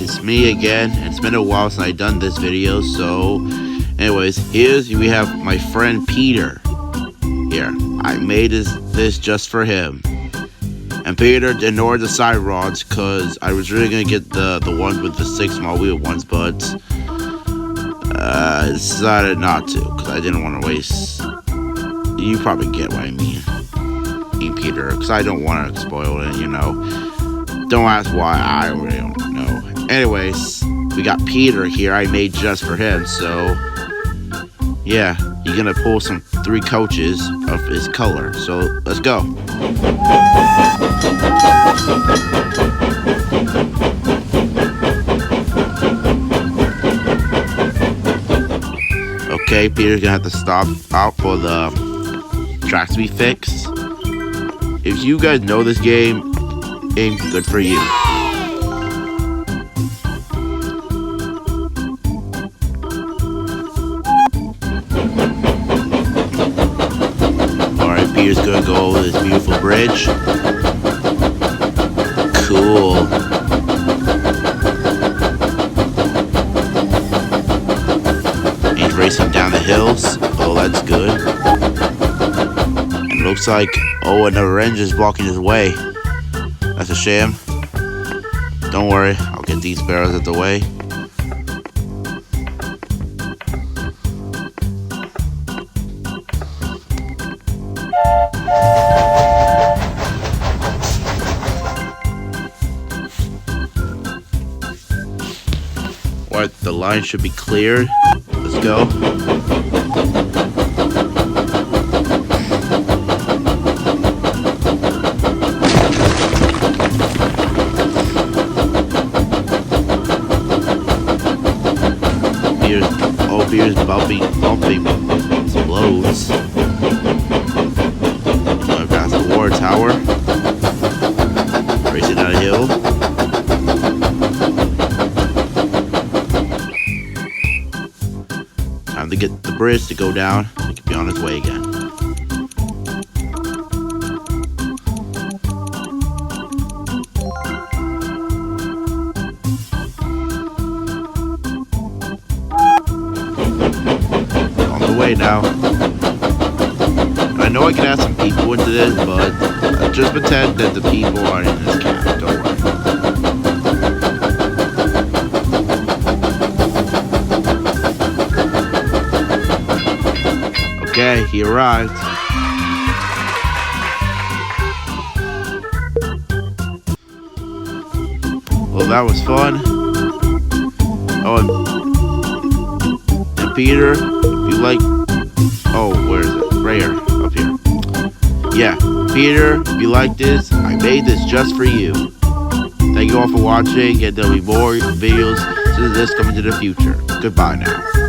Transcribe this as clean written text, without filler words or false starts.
it's me again, and it's been a while since I've done this video, so anyways, we have my friend Peter. Here, I made this just for him. And Peter ignored the side rods, because I was really going to get the ones with the 6 small wheel ones, but I decided not to, because I didn't want to waste. You probably get what I mean, Peter, because I don't want to spoil it, you know. Don't ask why, I really don't know. Anyways, we got Peter here, I made just for him, so yeah, you're gonna pull some 3 coaches of his color, so let's go. Okay, Peter's gonna have to stop out for the tracks to be fixed. If you guys know this game, good for you. Alright, Peter's gonna go over this beautiful bridge. Cool. He's racing down the hills. Oh, that's good. And it looks like, another engine is blocking his way. That's a shame. Don't worry, I'll get these barrels out the way. Alright, the line should be cleared. Let's go. Beer's bumping explodes. Past the war tower. Racing down a hill. Time to get the bridge to go down. It can be on its way again. Way now. I know I can add some people into this, but just pretend that the people are in this cab. Don't worry. Okay, he arrived. Well, that was fun. Oh, and Peter, if you like, where is it? Right here, up here. Yeah, Peter, if you like this, I made this just for you. Thank you all for watching, and there'll be more videos to this coming to the future. Goodbye now.